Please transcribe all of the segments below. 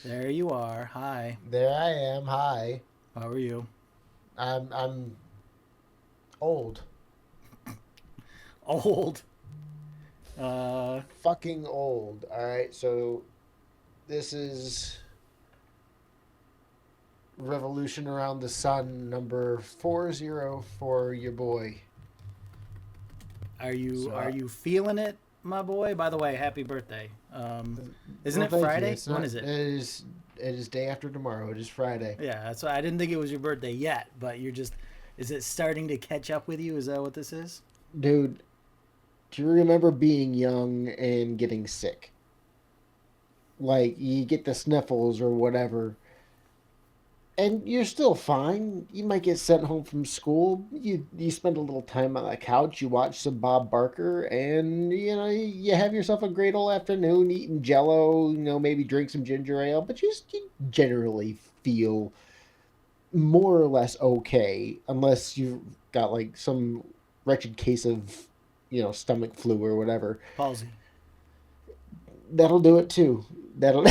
There you are. Hi. There I am. Hi. How are you? I'm old. Old. Uh, Fucking old. All right. So this is Revolution Around the Sun number 40 for your boy. are you So are you feeling it, my boy? By the way, happy birthday. Isn't well, it thank you. Friday? It's When not is it? it is day after tomorrow. It is Friday. Yeah, that's why I didn't think it was your birthday yet, but you're just is it starting to catch up with you? Is that what this is? Dude, do you remember being young and getting sick? Like you get the sniffles or whatever, and you're still fine. You might get sent home from school. You spend a little time on the couch. You watch some Bob Barker, and you have yourself a great old afternoon eating Jello. Maybe drink some ginger ale, but you generally feel more or less okay, unless you've got like some wretched case of stomach flu or whatever. Palsy. That'll do it too. That'll.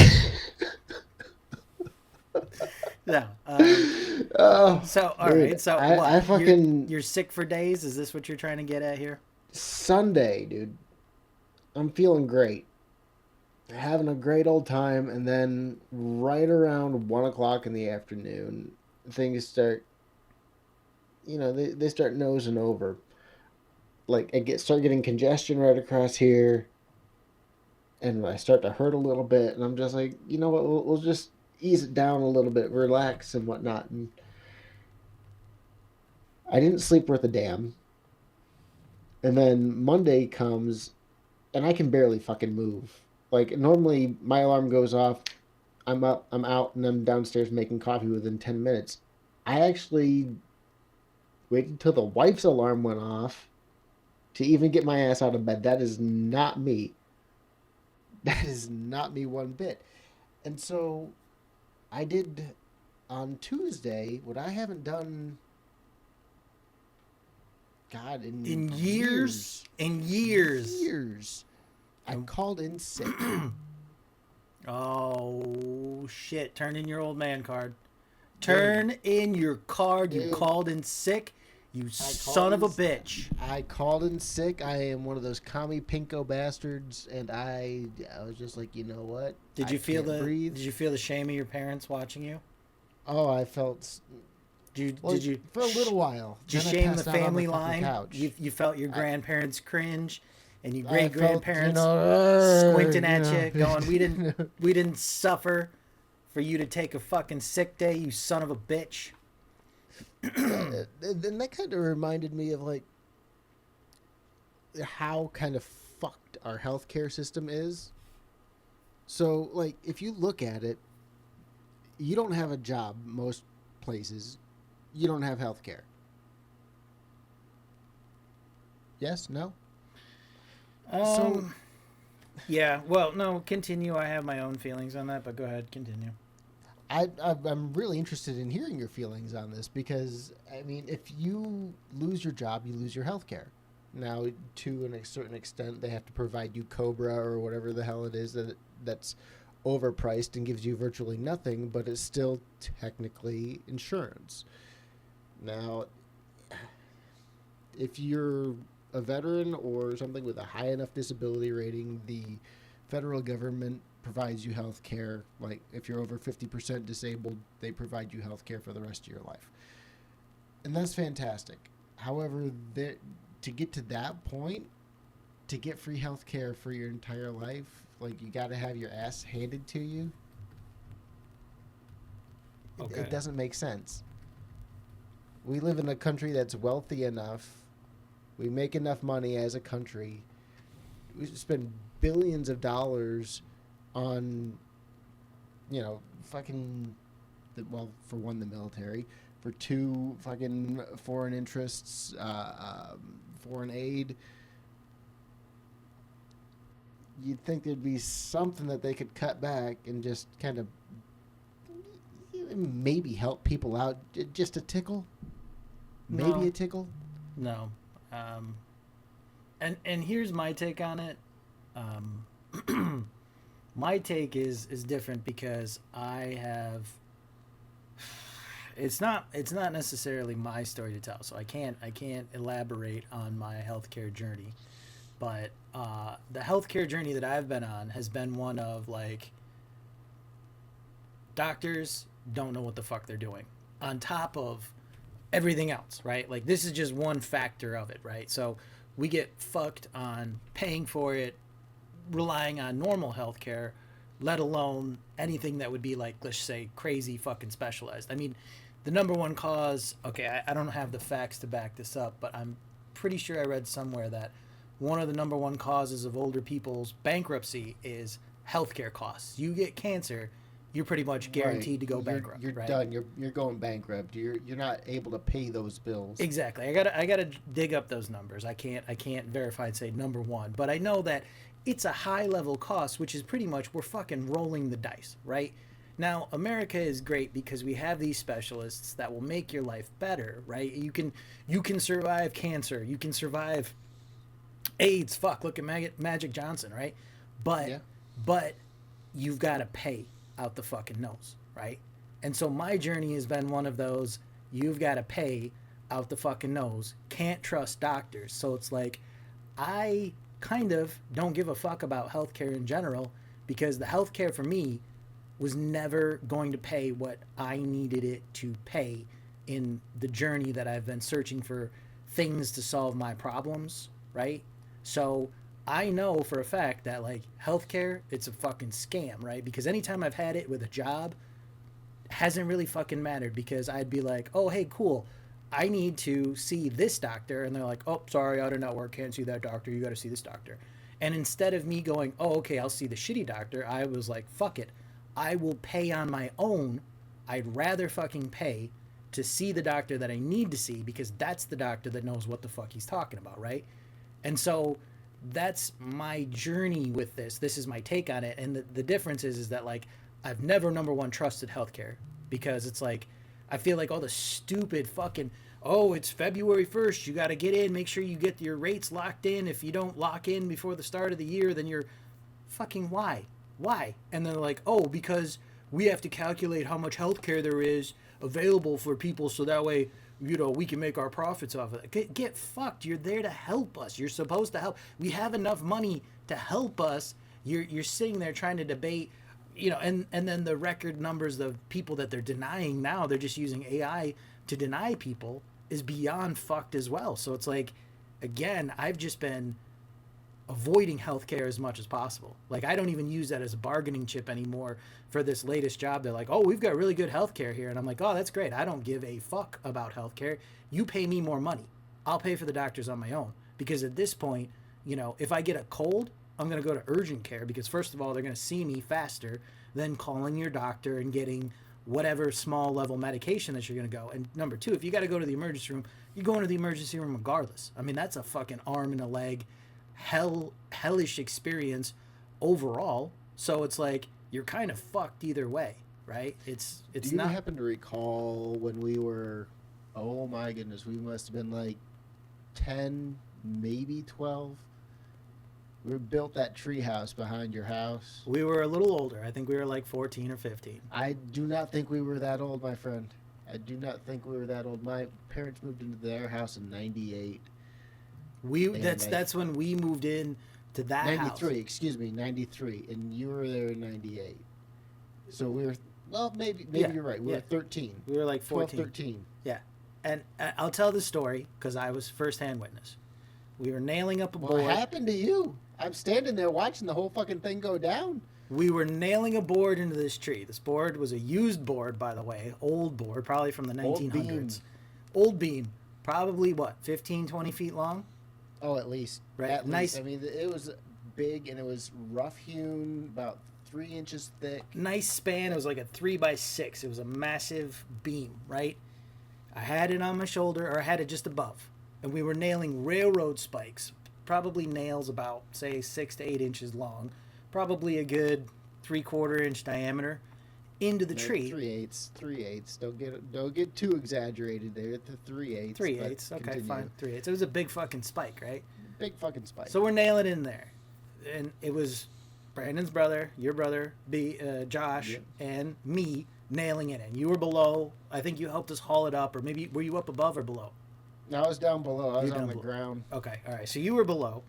Yeah. Oh, So all dude, right. So I what? You're fucking you're sick for days? Is this what you're trying to get at here? Sunday, dude. I'm feeling great, having a great old time, and then right around 1 o'clock in the afternoon, things start. They start nosing over. Like start getting congestion right across here, and I start to hurt a little bit, and I'm just like, you know what? We'll just ease it down a little bit, relax and whatnot. And I didn't sleep worth a damn. And then Monday comes, and I can barely fucking move. Like normally, my alarm goes off. I'm up, I'm out, and I'm downstairs making coffee within 10 minutes. I actually waited till the wife's alarm went off to even get my ass out of bed. That is not me. That is not me one bit. And so I did on Tuesday what I haven't done, God, in In years, years. in years. Years. I And called in sick. oh shit! Turn in your old man card. Dude, Turn in your card. You dude, called in sick. You I called son of in. a bitch. I called in sick. I am one of those commie pinko bastards, and I was just like, you know what? Did I you feel can't the breathe. Did you feel the shame of your parents watching you? Oh, I felt Did you for a little while. Did you Then I shame the passed out on the family fucking line? couch. You felt your I grandparents cringe, and your I great felt, grandparents squinting you at know. you, going, we didn't suffer for you to take a fucking sick day, you son of a bitch." Yeah, and that kind of reminded me of like how kind of fucked our healthcare system is. So, like, if you look at it, you don't have a job most places. You don't have healthcare. Yes, no. So, Um. Yeah. Well, no. Continue. I have my own feelings on that, but go ahead. Continue. I'm really interested in hearing your feelings on this because I mean, if you lose your job, you lose your health care. Now, to a certain extent, they have to provide you Cobra or whatever the hell it is that's overpriced and gives you virtually nothing, but it's still technically insurance. Now, if you're a veteran or something with a high enough disability rating, the federal government provides you health care. Like if you're over 50% disabled, they provide you health care for the rest of your life. And that's fantastic. However, to get to that point, to get free health care for your entire life, like you got to have your ass handed to you. It Okay. doesn't make sense. We live in a country that's wealthy enough. We make enough money as a country. We spend billions of dollars on, fucking, well, for one, the military, for two, fucking foreign interests, foreign aid. You'd think there'd be something that they could cut back and just kind of maybe help people out just a tickle, maybe No. a tickle. No. And here's my take on it. Um, My take is different because I have. It's not necessarily my story to tell, so I can't elaborate on my healthcare journey. But the healthcare journey that I've been on has been one of like doctors don't know what the fuck they're doing. On top of everything else, right? Like this is just one factor of it, right? So we get fucked on paying for it, relying on normal healthcare, let alone anything that would be like, let's say, crazy fucking specialized. I mean, the number one cause, okay, I don't have the facts to back this up, but I'm pretty sure I read somewhere that one of the number one causes of older people's bankruptcy is healthcare costs. You get cancer, you're pretty much Right. guaranteed to go bankrupt, You're right? done. You're going bankrupt. You're not able to pay those bills. Exactly. I gotta dig up those numbers. I can't verify and say number one, but I know that it's a high level cost, which is pretty much we're fucking rolling the dice, right? Now America is great because we have these specialists that will make your life better, right? You can survive cancer, you can survive AIDS. Fuck, look at Magic Johnson, right? But Yeah. but you've got to pay out the fucking nose, right? And so my journey has been one of those you've got to pay out the fucking nose. Can't trust doctors. So it's like I kind of don't give a fuck about healthcare in general because the healthcare for me was never going to pay what I needed it to pay in the journey that I've been searching for things to solve my problems, right? So I know for a fact that like healthcare, it's a fucking scam, right? Because anytime I've had it with a job, hasn't really fucking mattered because I'd be like, oh, hey, cool. I need to see this doctor. And they're like, oh, sorry, out of network, can't see that doctor. You got to see this doctor. And instead of me going, oh, okay, I'll see the shitty doctor, I was like, fuck it. I will pay on my own. I'd rather fucking pay to see the doctor that I need to see because that's the doctor that knows what the fuck he's talking about, right? And so that's my journey with this. This is my take on it. And the difference is that like I've never number one trusted healthcare because it's like I feel like all the stupid fucking oh it's February 1st, you got to get in, make sure you get your rates locked in. If you don't lock in before the start of the year, then you're fucking why? And they're like, oh, because we have to calculate how much healthcare there is available for people so that way we can make our profits off of it. Get fucked. You're there to help us. You're supposed to help. We have enough money to help us. You're sitting there trying to debate, and then the record numbers of people that they're denying now, they're just using AI to deny people is beyond fucked as well. So it's like, again, I've just been avoiding healthcare as much as possible. Like I don't even use that as a bargaining chip anymore for this latest job. They're like, "Oh, we've got really good healthcare here." And I'm like, "Oh, that's great. I don't give a fuck about healthcare. You pay me more money. I'll pay for the doctors on my own." Because at this point, if I get a cold, I'm going to go to urgent care because first of all, they're going to see me faster than calling your doctor and getting whatever small level medication that you're going to go. And number 2, if you got to go to the emergency room, you're going to the emergency room regardless. I mean, that's a fucking arm and a leg hellish experience overall. So it's like you're kind of fucked either way, right? It's Do you not. happen to recall when we were, oh my goodness, we must have been like 10, maybe 12? We built that tree house behind your house. We were a little older. I think we were like 14 or 15. I do not think we were that old, my friend. I do not think we were that old. My parents moved into their house in 98. We And that's when we moved in to that 93, house. excuse me, 93. And you were there in 98. So we were, well, maybe Yeah, you're right. We yeah. were 13. We were like 12, 14. 13. Yeah. And I'll tell the story because I was firsthand witness. We were nailing up a What board. happened to you? I'm standing there watching the whole fucking thing go down. We were nailing a board into this tree. This board was a used board, by the way, old board, probably from the Old 1900s. beam. Old beam, probably what, 15, 20 feet long? Oh, at least. Right. At Nice. least. I mean, it was big and it was rough hewn, about 3 inches thick. Nice span. It was like a 3x6. It was a massive beam, right? I had it on my shoulder, or I had it just above. And we were nailing railroad spikes, probably nails about, say, 6 to 8 inches long, probably a good 3/4 inch diameter, into the No, tree. 3/8. 3/8. Don't get too exaggerated there. The 3/8. 3/8. Okay, fine. 3/8. It was a big fucking spike, right? Big fucking spike. So we're nailing in there. And it was Brandon's brother, your brother, Josh, Yep. and me nailing it in. You were below. I think you helped us haul it up, or maybe were you up above or below? I was down below. I was You're on down the below. ground. Okay, all right. So you were below,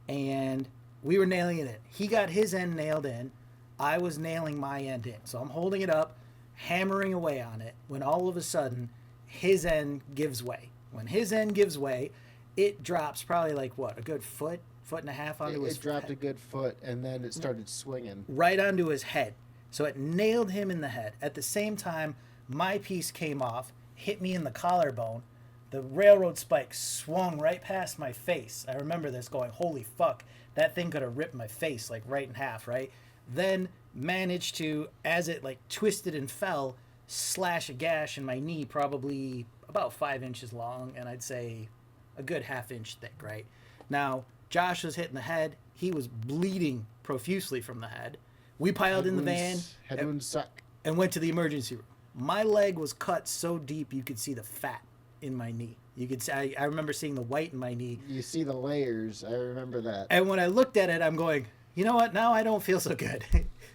and we were nailing it in. He got his end nailed in. I was nailing my end in. So I'm holding it up, hammering away on it, when all of a sudden his end gives way. When his end gives way, it drops probably like what, a good foot and a half onto his It dropped head, a good foot, and then it started swinging. right onto his head. So it nailed him in the head. At the same time, my piece came off, hit me in the collarbone. The railroad spike swung right past my face. I remember this going, holy fuck, that thing could have ripped my face like right in half, right? Then managed to, as it like twisted and fell, slash a gash in my knee, probably about 5 inches long, and I'd say a good half-inch thick, right? Now, Josh was hitting the head. He was bleeding profusely from the head. We piled in the van Head wounds suck. and went to the emergency room. My leg was cut so deep you could see the fat in my knee. You could see, I remember seeing the white in my knee. You see the layers. I remember that. And when I looked at it, I'm going, you know what? Now I don't feel so good.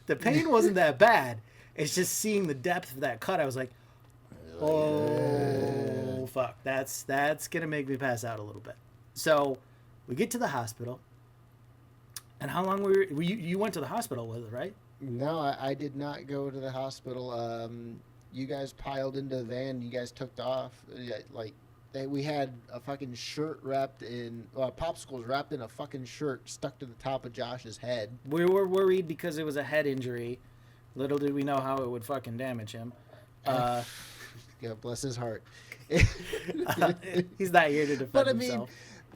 The pain wasn't that bad. It's just seeing the depth of that cut. I was like, oh, fuck. That's going to make me pass out a little bit. So we get to the hospital. And how long were you went to the hospital with it, right? No, I did not go to the hospital. You guys piled into the van. You guys took off. Like, we had a fucking shirt wrapped in, popsicles wrapped in a fucking shirt stuck to the top of Josh's head. We were worried because it was a head injury. Little did we know how it would fucking damage him. God bless his heart. He's not here to defend But I mean, himself.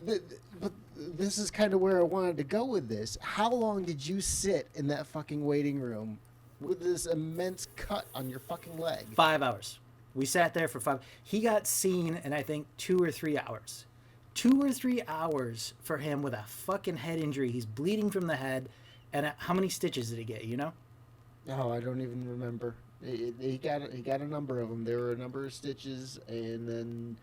but this is kind of where I wanted to go with this. How long did you sit in that fucking waiting room with this immense cut on your fucking leg? 5 hours. We sat there for 5. He got seen in, I think, 2 or 3 hours. 2 or 3 hours for him with a fucking head injury. He's bleeding from the head. And how many stitches did he get, you know? Oh, I don't even remember. He got a number of them. There were a number of stitches, and then,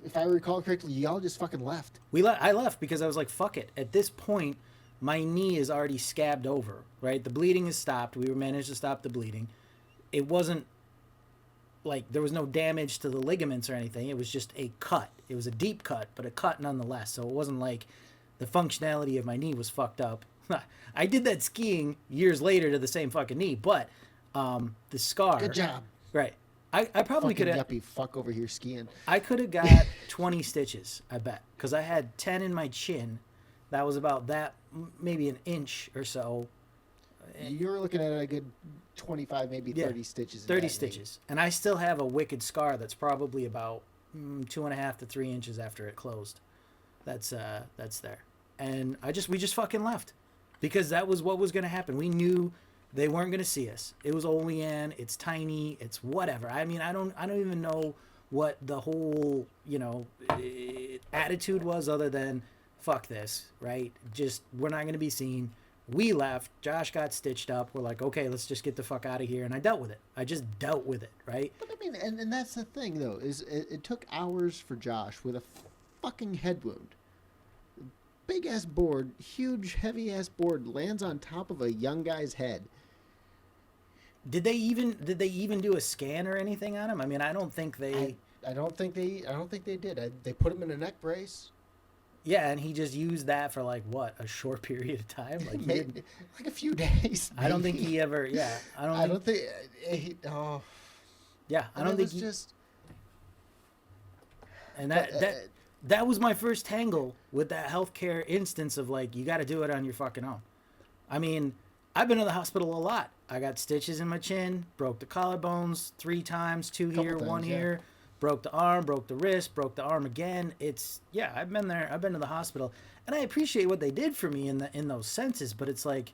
if I recall correctly, y'all just fucking left. I left because I was like, fuck it. At this point, my knee is already scabbed over, right? The bleeding is stopped. We managed to stop the bleeding. It wasn't like there was no damage to the ligaments or anything. It was just a cut. It was a deep cut, but a cut nonetheless. So it wasn't like the functionality of my knee was fucked up. I did that skiing years later to the same fucking knee, but the scar. Good job. Right. I probably could have. Yuppie fuck over here skiing. I could have got 20 stitches, I bet, because I had 10 in my chin. That was about that, maybe an inch or so. You were looking at a good 25, maybe 30 stitches. 30 stitches. And I still have a wicked scar that's probably about 2.5 to 3 inches after it closed. That's there. And we just fucking left because that was what was going to happen. We knew they weren't going to see us. It was Olean. It's tiny. It's whatever. I mean, I don't even know what the whole, attitude was other than fuck this, right? Just, we're not going to be seen. We left. Josh got stitched up. We're like, okay, let's just get the fuck out of here. And I dealt with it. I just dealt with it, right? But I mean, and that's the thing, though, is it took hours for Josh with a fucking head wound. Big ass board, huge, heavy ass board lands on top of a young guy's head. Did they even do a scan or anything on him? I mean, I don't think they. I don't think they did. They put him in a neck brace. Yeah, and he just used that for like what, a short period of time, like he didn't, like a few days. Maybe. I don't think he ever. Yeah, I don't think. Yeah, I don't think he just. And that was my first tangle with that healthcare instance of like, you got to do it on your fucking own. I mean, I've been to the hospital a lot. I got stitches in my chin, broke the collarbones 3 times, 2 here, 1 here, broke the arm, broke the wrist, broke the arm again. I've been there. I've been to the hospital, and I appreciate what they did for me in those senses. But it's like,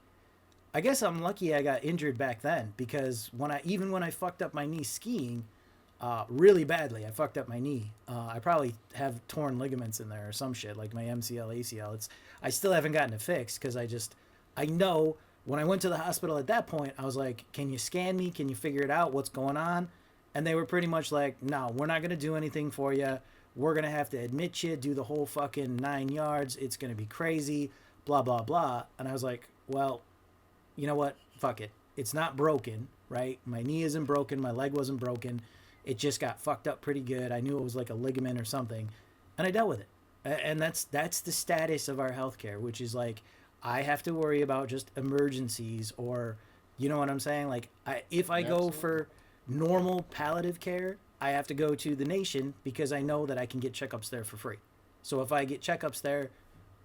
I guess I'm lucky I got injured back then, because when I fucked up my knee skiing, really badly, I fucked up my knee. I probably have torn ligaments in there or some shit, like my MCL, ACL. I still haven't gotten it fixed because I know when I went to the hospital at that point, I was like, can you scan me? Can you figure it out? What's going on? And they were pretty much like, no, we're not going to do anything for you. We're going to have to admit you, do the whole fucking 9 yards. It's going to be crazy, blah, blah, blah. And I was like, well, you know what? Fuck it. It's not broken, right? My knee isn't broken. My leg wasn't broken. It just got fucked up pretty good. I knew it was like a ligament or something, and I dealt with it. And that's the status of our healthcare, which is like I have to worry about just emergencies, or you know what I'm saying? Like if I go Absolutely. for normal palliative care, I have to go to the nation because I know that I can get checkups there for free. So if I get checkups there,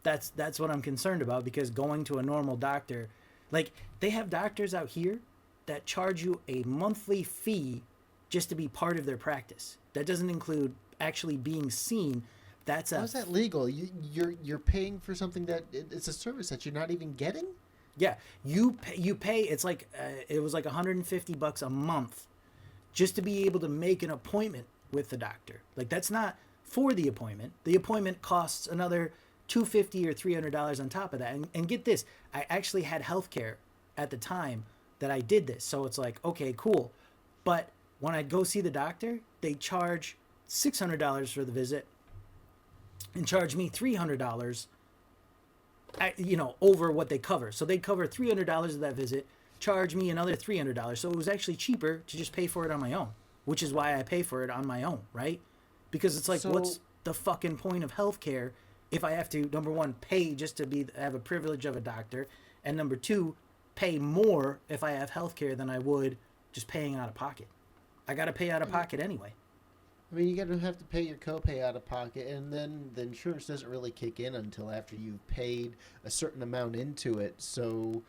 that's what I'm concerned about, because going to a normal doctor, like they have doctors out here that charge you a monthly fee just to be part of their practice. That doesn't include actually being seen. That's How a is that legal? You're paying for something that it's a service that you're not even getting. yeah. You pay. It's like it was like $150 a month just to be able to make an appointment with the doctor. Like that's not for the appointment. The appointment costs another $250 or $300 on top of that. And get this, I actually had health care at the time that I did this. So it's like, okay, cool. But when I go see the doctor, they charge $600 for the visit and charge me $300, over what they cover. So they cover $300 of that visit, charge me another $300. So it was actually cheaper to just pay for it on my own, which is why I pay for it on my own, right? Because it's like, So what's the fucking point of healthcare if I have to, number one, pay just to have a privilege of a doctor, and number two, pay more if I have healthcare than I would just paying out of pocket. I got to pay out of pocket anyway. I mean, you're gonna have to pay your copay out of pocket, and then the insurance doesn't really kick in until after you've paid a certain amount into it. So,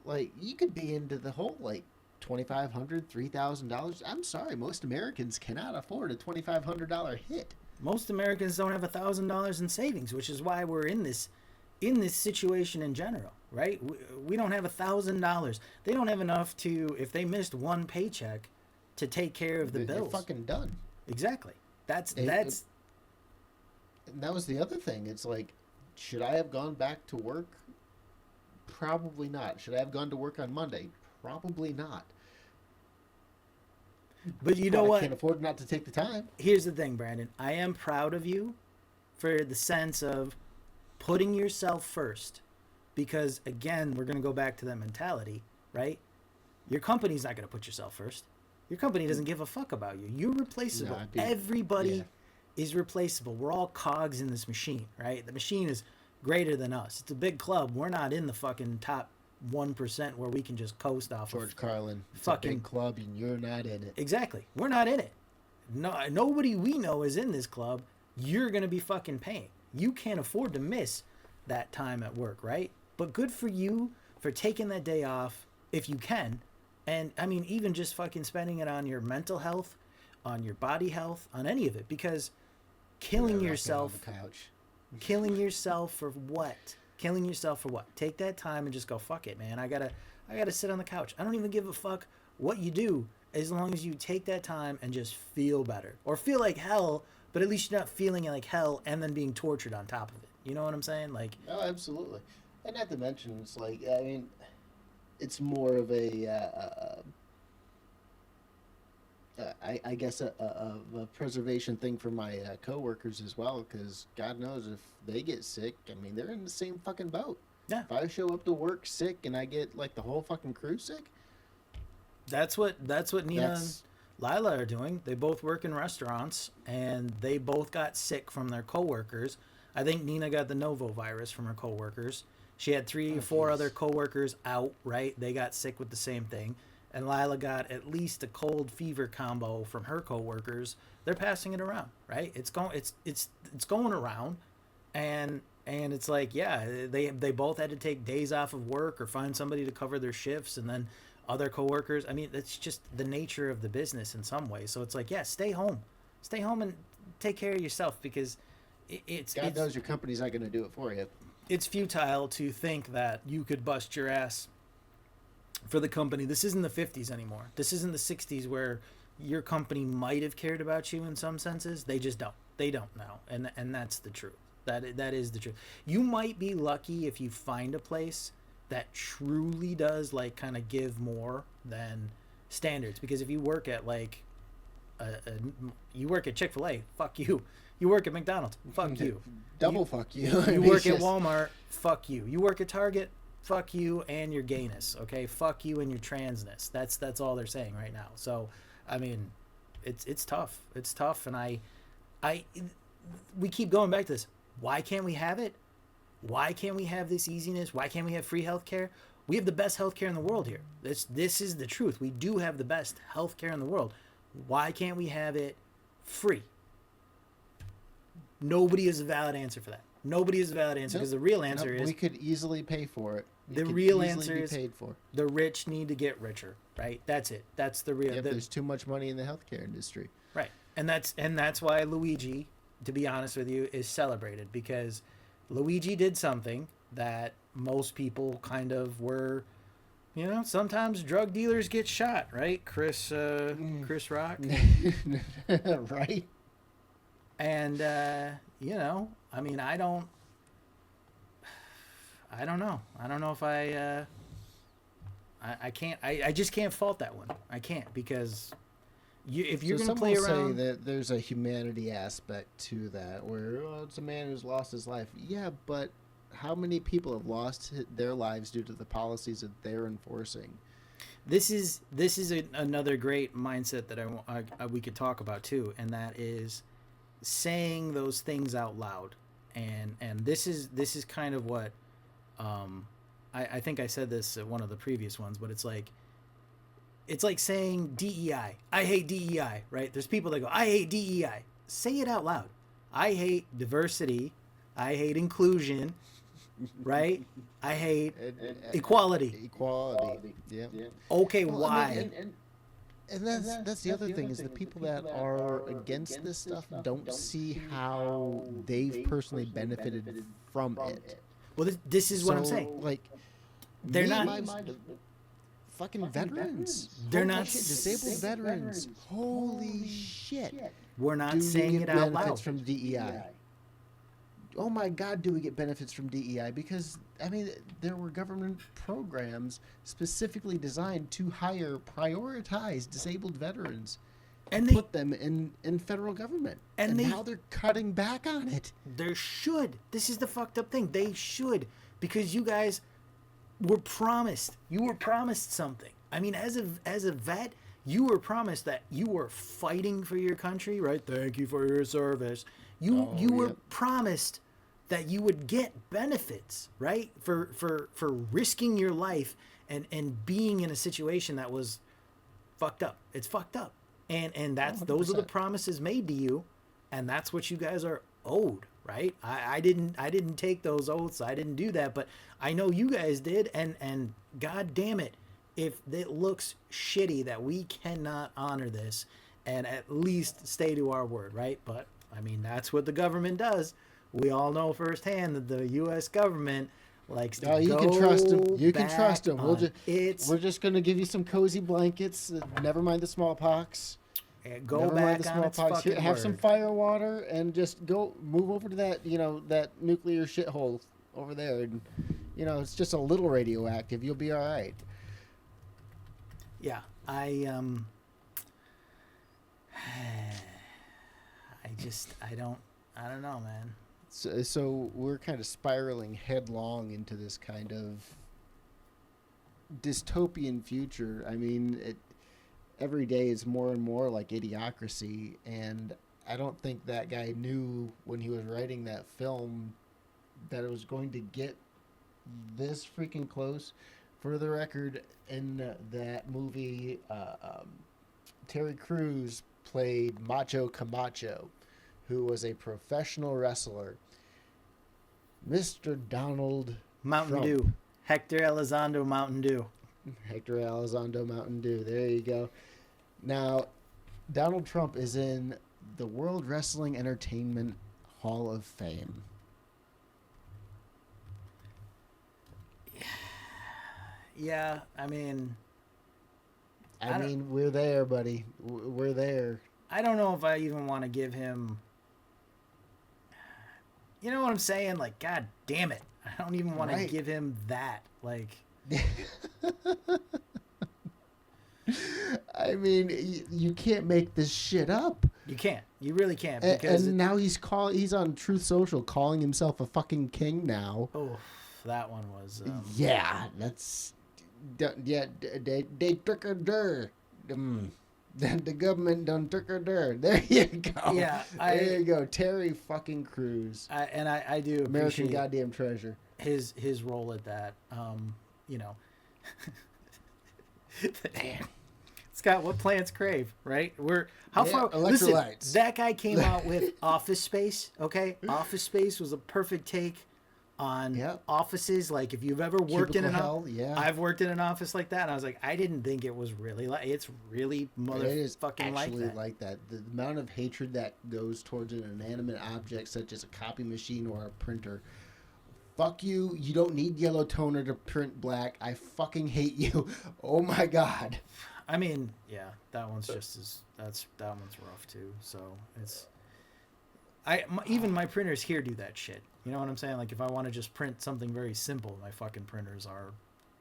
like, you could be into the whole like $2,500, $3,000. I'm sorry, most Americans cannot afford a $2,500 hit. Most Americans don't have $1,000 in savings, which is why we're in this situation in general, right? We don't have $1,000. They don't have enough to, if they missed one paycheck, to take care of the They're bills. fucking done. Exactly. That's It, it, that's and that was the other thing. It's like, should I have gone back to work? Probably not. Should I have gone to work on Monday? Probably not. But you know But I what? can't afford not to take the time. Here's the thing, Brandon. I am proud of you for the sense of putting yourself first, because again, we're going to go back to that mentality, right? Your company's not going to put yourself first. Your company doesn't give a fuck about you. You're replaceable. Nah, yeah. Everybody is replaceable. We're all cogs in this machine, right? The machine is greater than us. It's a big club. We're not in the fucking top 1% where we can just coast off George of Carlin. It's fucking a big club, and you're not in it. exactly. We're not in it. No, nobody we know is in this club. You're gonna be fucking paying. You can't afford to miss that time at work, right? But good for you for taking that day off if you can. And I mean, even just fucking spending it on your mental health, on your body health, on any of it, because killing Yeah, yourself, on the couch. killing yourself for what? Killing yourself for what? Take that time and just go, fuck it, man. I gotta sit on the couch. I don't even give a fuck what you do, as long as you take that time and just feel better, or feel like hell, but at least you're not feeling like hell and then being tortured on top of it. You know what I'm saying? Like, Oh, absolutely. And not to mention, it's like, I mean, it's more of I guess a preservation thing for my coworkers as well, because God knows if they get sick, I mean, they're in the same fucking boat. yeah, If I show up to work sick and I get like the whole fucking crew sick, that's what Nina and that's Lila are doing. They both work in restaurants, and they both got sick from their coworkers. I think Nina got the Novo virus from her coworkers. She had three or oh four other jeez. coworkers out, right? They got sick with the same thing. And Lila got at least a cold fever combo from her coworkers. They're passing it around, right? It's going around, and it's like, yeah, they both had to take days off of work or find somebody to cover their shifts, and then other coworkers. I mean, it's just the nature of the business in some ways. So it's like, yeah, stay home and take care of yourself, because God knows your company's not going to do it for you. it's futile to think that you could bust your ass for the company. This isn't the 50s anymore. This isn't the 60s where your company might have cared about you in some senses. They just don't. They don't now. And that's the truth. That is the truth. You might be lucky if you find a place that truly does like kind of give more than standards, because if you work at like you work at Chick-fil-A, fuck you. You work at McDonald's, fuck you. Double You, fuck you. I you mean, work it's at just- Walmart, fuck you. You work at Target, fuck you and your gayness, okay? Fuck you and your transness. That's all they're saying right now. So, I mean, it's tough. It's tough, and I we keep going back to this. Why can't we have it? Why can't we have this easiness? Why can't we have free healthcare? We have the best healthcare in the world here. This is the truth. We do have the best healthcare in the world. Why can't we have it free? Nobody has a valid answer for that. Nobody has a valid answer because the real answer is we could easily pay for it. the real answer is paid for. The rich need to get richer, right? That's it. That's the real. There's too much money in the healthcare industry, right? And that's why Luigi, to be honest with you, is celebrated, because Luigi did something that most people kind of were. You know, sometimes drug dealers get shot, right? Chris Rock, right? And you know, I mean, I don't know. I don't know if I can't. I just can't fault that one. I can't, because if you're going to play around, say that there's a humanity aspect to that, where it's a man who's lost his life. Yeah, but how many people have lost their lives due to the policies that they're enforcing? This is another great mindset that we could talk about too, and that is saying those things out loud. And this is kind of what I think I said this at one of the previous ones, but it's like saying DEI. I hate DEI, right? There's people that go, I hate DEI. Say it out loud. I hate diversity. I hate inclusion, right? I hate equality. Equality. Yeah. Okay, well, why? And that's the other thing, is the people that are against this stuff don't see how they've personally benefited from it. Well, this is what I'm saying. Like, they're not fucking veterans. They're not disabled veterans. Holy shit! We're not saying it out loud. Benefits from DEI. Oh my God, do we get benefits from DEI? Because, I mean, there were government programs specifically designed to prioritize disabled veterans and put them in federal government. And now they're cutting back on it. They should. This is the fucked up thing. They should. Because you guys were promised. You were promised something. I mean, as a vet, you were promised that you were fighting for your country, right? Thank you for your service. You were promised that you would get benefits, right? For risking your life and being in a situation that was fucked up. It's fucked up. And those are the promises made to you, and that's what you guys are owed, right? I didn't take those oaths. I didn't do that, but I know you guys did, and God damn it, if it looks shitty that we cannot honor this and at least stay to our word, right? But I mean, that's what the government does. We all know firsthand that the U.S. government likes to you can trust them. You can trust them. We're just going to give you some cozy blankets. Never mind the smallpox. Go back on its fucking Have word. some fire water and just move over to that, that nuclear shithole over there. And, it's just a little radioactive. You'll be all right. Yeah, I don't know, man. So we're kind of spiraling headlong into this kind of dystopian future. I mean, every day is more and more like Idiocracy, and I don't think that guy knew when he was writing that film that it was going to get this freaking close. For the record, in that movie, Terry Crews played Macho Camacho, who was a professional wrestler. Mr. Donald Mountain Trump. Dew. Hector Elizondo Mountain Dew. Hector Elizondo Mountain Dew. There you go. Now, Donald Trump is in the World Wrestling Entertainment Hall of Fame. Yeah, I mean... we're there, buddy. We're there. I don't know if I even want to give him... You know what I'm saying? Like, God damn it. I don't even want to give him that. Like... I mean, you can't make this shit up. You can't. You really can't. Because and now he's on Truth Social calling himself a fucking king now. Oh, that one was. Yeah, that's they took her der. The government done took her der. There you go. Yeah, there you go. Terry fucking Crews. I do American appreciate goddamn treasure. his role at that. You know. Damn. Scott, what plants crave, right? How Yeah, far? electrolytes. Listen, that guy came out with Office Space. Okay, Office Space was a perfect take on Yep. offices. Like if you've ever worked in Cubicle an hell, yeah. I've worked in an office like that, and I was like, I didn't think it was really like. It's really It is motherfucking like actually that. like that. The amount of hatred that goes towards an inanimate object such as a copy machine or a printer. Fuck you. You don't need yellow toner to print black. I fucking hate you. Oh my god. I mean, yeah, that one's just as that one's rough too. So it's even my printers here do that shit. You know what I'm saying? Like if I want to just print something very simple, my fucking printers are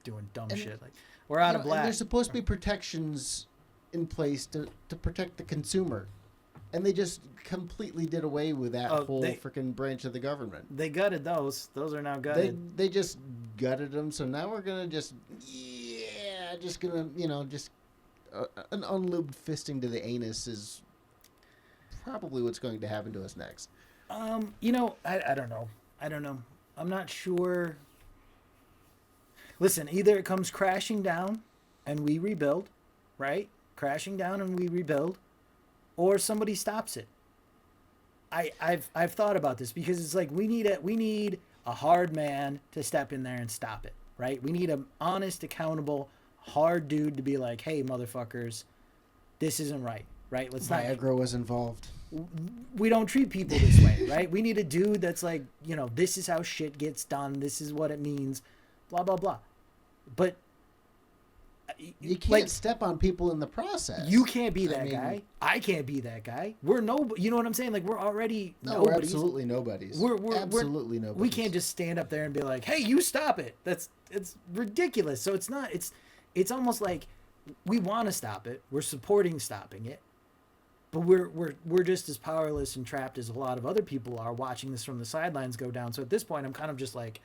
doing dumb shit. Like we're out of black. And there's supposed to be protections in place to protect the consumer. And they just completely did away with that whole freaking branch of the government. They gutted those. Those are now gutted. They just gutted them. So now we're going to just going to, just an unlubed fisting to the anus is probably what's going to happen to us next. I don't know. I'm not sure. Listen, either it comes crashing down and we rebuild, right? Crashing down and we rebuild, or somebody stops it. I've thought about this because it's like we need a hard man to step in there and stop it, right? We need an honest, accountable, hard dude to be like, hey, motherfuckers, this isn't right, right? Let's not. Viagra was involved. We don't treat people this way, right? We need a dude that's like, this is how shit gets done. This is what it means, blah, blah, blah. But you can't step on people in the process. You can't be that guy. I can't be that guy. We're you know what I'm saying? Like we're already nobodies. We're absolutely nobodies. We're absolutely nobodies. We can't just stand up there and be like, hey, you stop it. It's ridiculous. So it's almost like we want to stop it. We're supporting stopping it. But we're just as powerless and trapped as a lot of other people are watching this from the sidelines go down. So at this point, I'm kind of just like,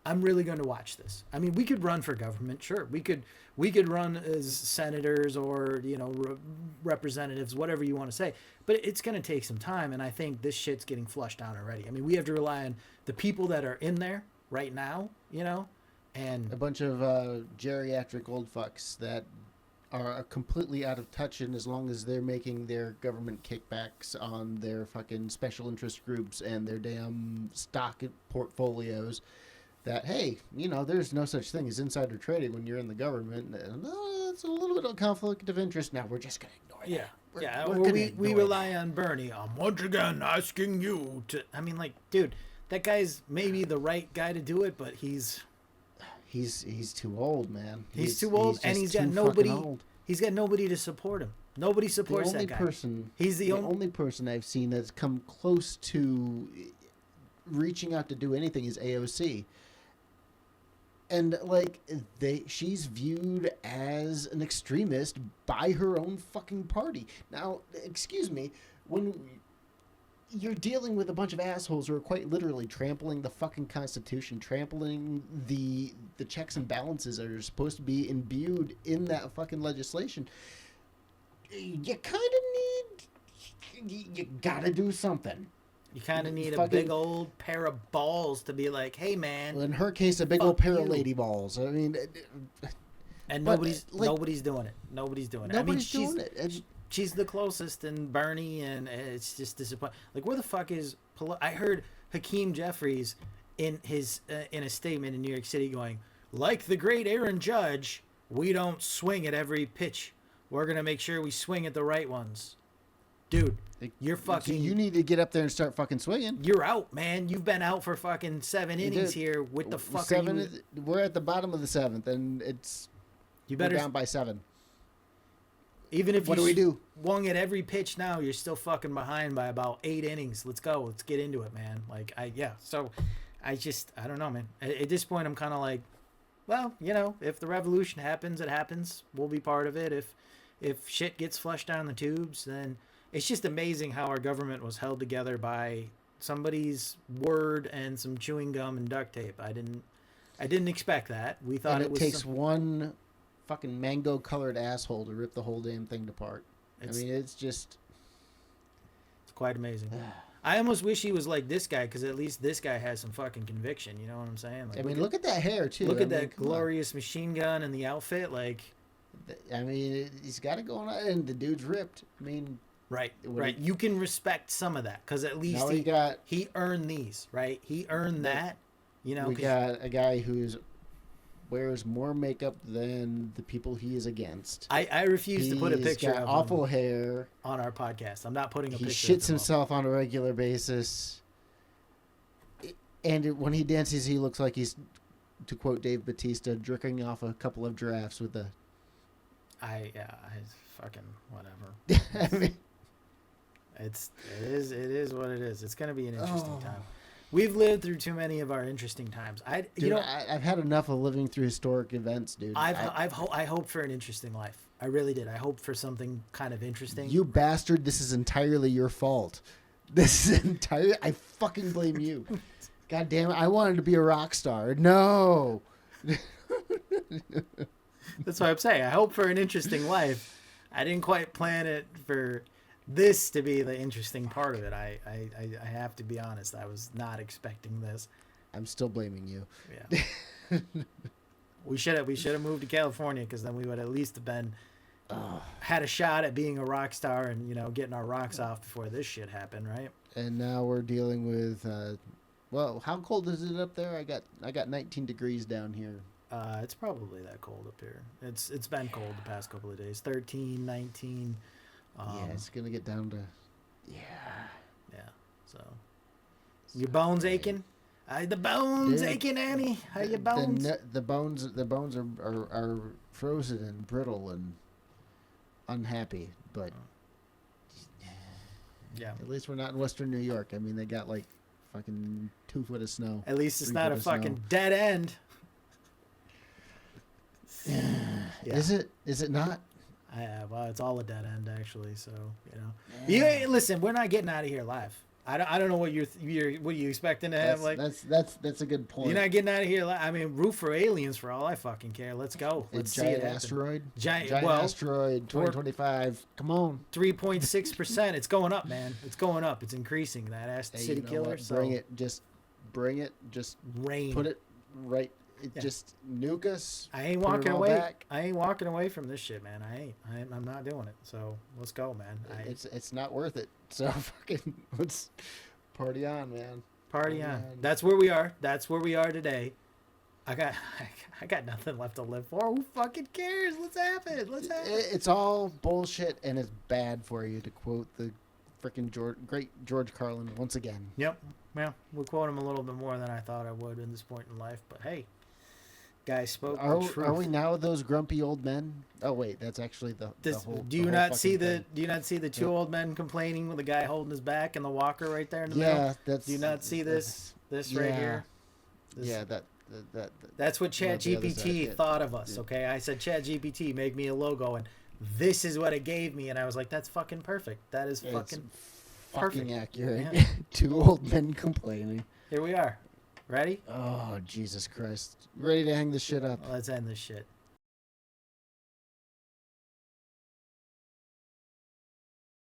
I'm really going to watch this. I mean, we could run for government, sure. We could run as senators or representatives, whatever you want to say. But it's going to take some time, and I think this shit's getting flushed down already. I mean, we have to rely on the people that are in there right now, and a bunch of geriatric old fucks that are completely out of touch, and as long as they're making their government kickbacks on their fucking special interest groups and their damn stock portfolios, that, hey, there's no such thing as insider trading when you're in the government. No, it's a little bit of conflict of interest. Now we're just going to ignore that. We rely on Bernie. I'm once again asking you to. I mean, like, dude, that guy's maybe the right guy to do it, but he's too old, man. He's too old, and he's got nobody. He's got nobody to support him. Nobody supports that guy. He's the only person I've seen that's come close to reaching out to do anything is AOC. And she's viewed as an extremist by her own fucking party. Now, excuse me, when you're dealing with a bunch of assholes who are quite literally trampling the fucking Constitution, trampling the checks and balances that are supposed to be imbued in that fucking legislation, you kind of you gotta do something. You kind of need a big old pair of balls to be like, hey, man. Well, in her case, a big old pair of lady balls. I mean... And nobody's doing it. Nobody's doing it. Nobody's doing it. She's the closest, and Bernie, and it's just disappointing. Like, where the fuck is... I heard Hakeem Jeffries in a statement in New York City going, like the great Aaron Judge, we don't swing at every pitch. We're going to make sure we swing at the right ones. Dude, you're fucking... You need to get up there and start fucking swinging. You're out, man. You've been out for fucking 7 innings here. What the fuck are you... We're at the bottom of the 7th, and we're down by 7. Even if what do we do? Swung at every pitch now, you're still fucking behind by about 8 innings. Let's go. Let's get into it, man. So I don't know, man. At this point, I'm kind of like, well, if the revolution happens, it happens. We'll be part of it. If shit gets flushed down the tubes, then... It's just amazing how our government was held together by somebody's word and some chewing gum and duct tape. I didn't expect that. We thought And it it was takes one fucking mango-colored asshole to rip the whole damn thing apart. I mean, it's just... It's quite amazing. I almost wish he was like this guy, because at least this guy has some fucking conviction. You know what I'm saying? Like, I mean, look at that hair, too. Look I at mean, that come on. glorious machine gun and the outfit. Like, I mean, he's got it going on, and the dude's ripped. I mean... right. What You can respect some of that, because at least now he earned these, right? He earned that, you know. We got a guy who wears more makeup than the people he is against. I refuse to put a picture got of awful him hair on our podcast. I'm not putting a He picture shits himself on a regular basis. And when he dances, he looks like he's, to quote Dave Bautista, drinking off a couple of drafts with a... I fucking whatever. I mean, It is what it is. It's gonna be an interesting time. We've lived through too many of our interesting times. I've had enough of living through historic events, dude. I hope for an interesting life. I really did. I hope for something kind of interesting. You bastard! This is entirely your fault. I fucking blame you. God damn it! I wanted to be a rock star. No. That's what I'm saying. I hope for an interesting life. I didn't quite plan it for this to be the interesting part of it. I have to be honest. I was not expecting this. I'm still blaming you. Yeah. we should have moved to California, because then we would at least have been had a shot at being a rock star and, you know, getting our rocks off before this shit happened, right? And now we're dealing with well, how cold is it up there? I got 19 degrees down here. It's probably that cold up here. It's been cold the past couple of days. 13, 19. Yeah, it's gonna get down to Yeah. So your bones aching? The bones Dude, aching, Annie. How your bones? The bones are frozen and brittle and unhappy, but Yeah. at least we're not in Western New York. I mean, they got like fucking 2 foot of snow. At least it's 3 not foot a of fucking snow. dead end. Yeah. Is it not? Well, it's all a dead end, actually. So, you know. Yeah, listen, we're not getting out of here live. I don't know what what you expecting to have, like. That's a good point. You're not getting out of here. I mean, root for aliens for all I fucking care. Let's go. Let's see it happen. Asteroid. Giant Asteroid 2025. Come on. 3.6%. It's going up, man. It's going up. It's increasing. That ass Hey, city you know killer. what? So Bring it. Just bring it. Just rain. put it right. Yeah. Just nuke us. I ain't put it walking all away. back. I ain't walking away from this shit, man. I'm not doing it. So let's go, man. It's not worth it. So fucking let's party on, man. Party on. That's where we are. That's where we are today. I got nothing left to live for. Who fucking cares? Let's have it. Let's have it. It's all bullshit and it's bad for you, to quote the freaking great George Carlin once again. Yep. Well, we'll quote him a little bit more than I thought I would in this point in life, but hey, guy spoke the truth. Are we now those grumpy old men? Oh wait, that's actually the whole. Do you not see the two old men complaining with the guy holding his back and the walker right there in the middle? Yeah, that's. Do you not see this right here? Yeah, that's what the other ChatGPT side, thought of us. Okay, I said ChatGPT, make me a logo, and this is what it gave me, and I was like, that's fucking perfect. That is fucking perfect. accurate. Yeah. Two old men complaining. Here we are. Ready? Oh Jesus Christ! Ready to hang this shit up. Let's end this shit.